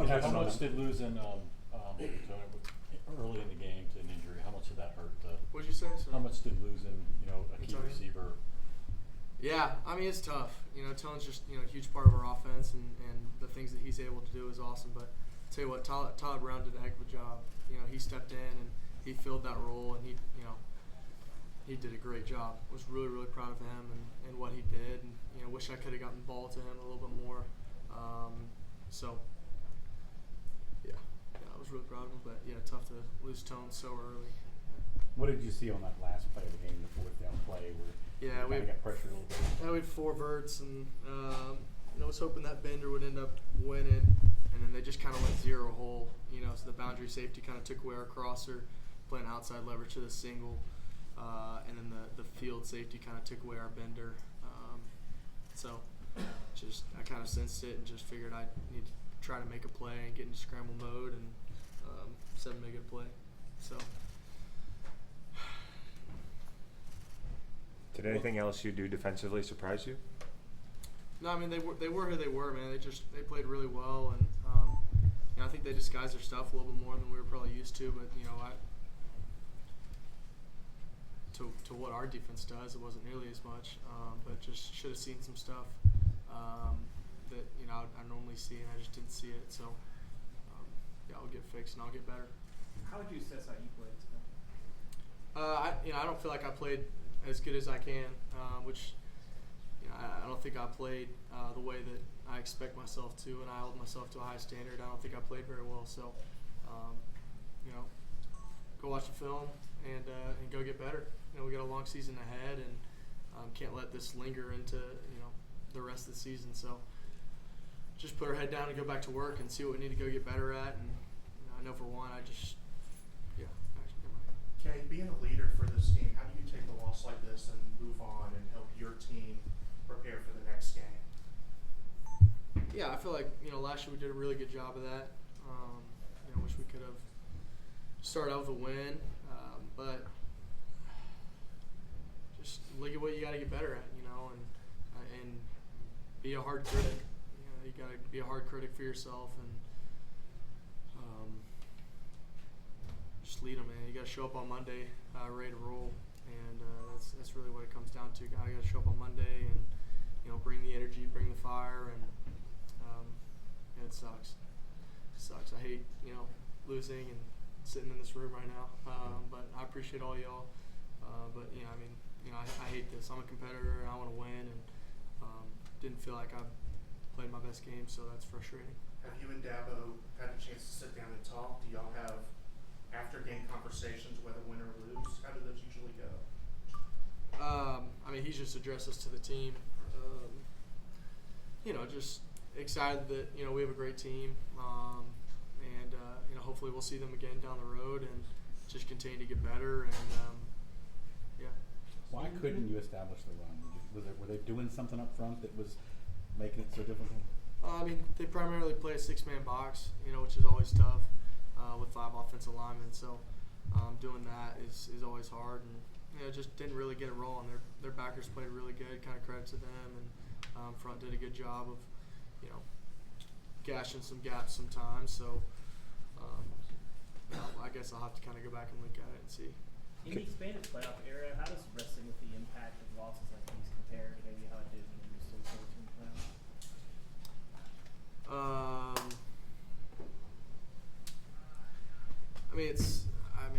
How much did losing early in the game to an injury? How much did that hurt? What'd you say? Sorry. How much did losing a key receiver? Yeah, I mean it's tough. Tone's just a huge part of our offense, and the things that he's able to do is awesome. But I'll tell you what, Todd Brown did a heck of a job. He stepped in and he filled that role, and he did a great job. Was really, really proud of him and what he did, and wish I could have gotten the ball to him a little bit more. So yeah, I was really proud of him. But yeah, tough to lose Tone so early. What did you see on that last play of the game, the fourth down play, where we got pressure a little bit? Yeah, we had 4 verts, and I was hoping that Bender would end up winning, and then they just kind of let zero hole. So the boundary safety kind of took away our crosser, playing outside leverage to the single, and then the field safety kind of took away our Bender. So I kind of sensed it and just figured I need to try to make a play and get into scramble mode, and 7 make a play. So. Did anything else you do defensively surprise you? No, I mean they were who they were, man. They played really well, and I think they disguised their stuff a little bit more than we were probably used to. But to what our defense does, it wasn't nearly as much. But just should have seen some stuff that I normally see, and I just didn't see it. So I'll get fixed and I'll get better. How would you assess how you played today? I don't feel like I played as good as I can, which I don't think I played the way that I expect myself to, and I held myself to a high standard. I don't think I played very well. So, go watch the film and go get better. We got a long season ahead, and can't let this linger into the rest of the season. So, just put our head down and go back to work and see what we need to go get better at. And I know for one, Okay, being a leader for this team, how do you take a loss like this and move on and help your team prepare for the next game? Yeah, I feel like last year we did a really good job of that. Wish we could have started out with a win, but just look at what you got to get better at, and be a hard critic. You got to be a hard critic for yourself, and just lead them, man. You got to show up on Monday ready to roll, and that's really what it comes down to. You got to show up on Monday and bring the energy, bring the fire, and it sucks. It sucks. I hate losing and sitting in this room right now, but I appreciate all y'all. But I hate this. I'm a competitor and I want to win, and didn't feel like I played my best game, so that's frustrating. Have you and Dabo had a chance to sit down and talk? Do y'all have after-game conversations, whether win or lose? How do those usually go? He's just addressed us to the team. Just excited that we have a great team, and hopefully we'll see them again down the road and just continue to get better. And Why couldn't you establish the run? Were they doing something up front that was making it so difficult? They primarily play a 6-man box, which is always tough. With 5 offensive linemen, so doing that is always hard, and just didn't really get it rolling. Their backers played really good, kind of credit to them, and front did a good job of gashing some gaps sometimes. So I guess I'll have to kind of go back and look at it and see. In the expanded playoff era, how does wrestling with the impact of losses like these compare to maybe how it did when you were still coaching the playoffs?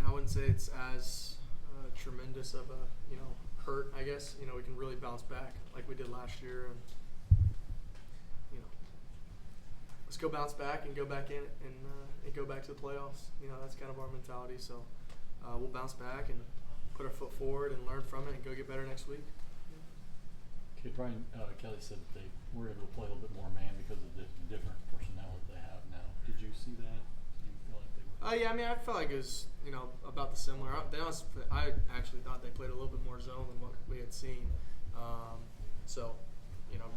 I wouldn't say it's as tremendous of a hurt. I guess we can really bounce back like we did last year, and let's go bounce back and go back in and go back to the playoffs. That's kind of our mentality. So we'll bounce back and put our foot forward and learn from it and go get better next week. Okay, Brian Kelly said that they were able to play a little bit more man because of the different personnel that they have now. Did you see that? Did you feel like they were? I felt like it was about the similar. I actually thought they played a little bit more zone than what we had seen.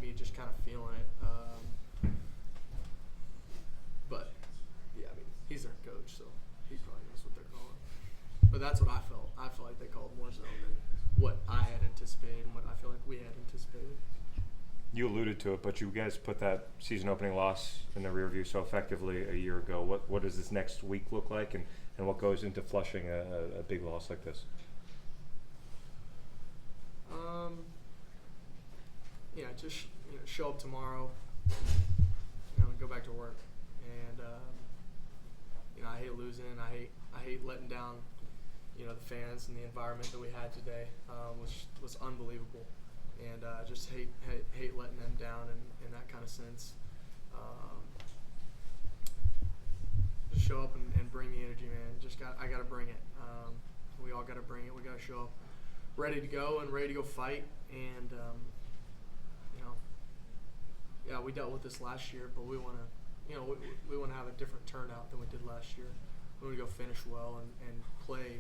Me just kind of feeling it. But yeah, he's their coach, so he probably knows what they're calling. But that's what I felt. I felt like they called more zone than what I had anticipated and what I feel like we had anticipated. You alluded to it, but you guys put that season opening loss in the rear view so effectively a year ago. What does this next week look like, and what goes into flushing a big loss like this? Just show up tomorrow, and go back to work. And I hate losing. I hate letting down, the fans and the environment that we had today, which was unbelievable. And just hate letting them down in that kind of sense. Just show up and bring the energy, man. I gotta bring it. We all gotta bring it. We gotta show up ready to go and ready to go fight. And we dealt with this last year, but we wanna, we wanna have a different turnout than we did last year. We wanna go finish well and play,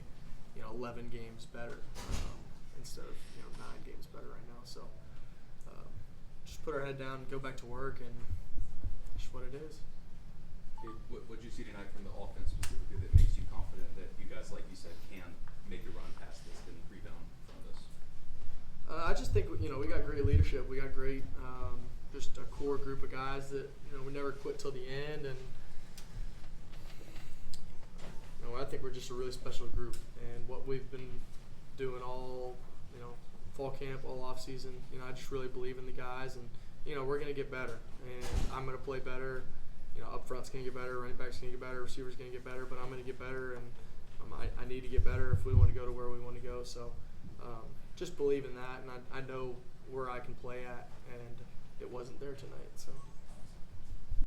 11 games better instead of 9 games better right now. So just put our head down, go back to work, and that's what it is. What did you see tonight from the offense specifically that makes you confident that you guys, like you said, can make a run past this and rebound from this? I just think we got great leadership. We got great, just a core group of guys that we never quit till the end, and I think we're just a really special group. And what we've been doing all fall camp, all off season, I just really believe in the guys, and we're gonna get better, and I'm gonna play better. Up front's gonna get better, running back's gonna get better, receivers gonna get better, but I'm gonna get better, and I need to get better if we want to go to where we want to go. So just believe in that, and I know where I can play at, and it wasn't there tonight. So.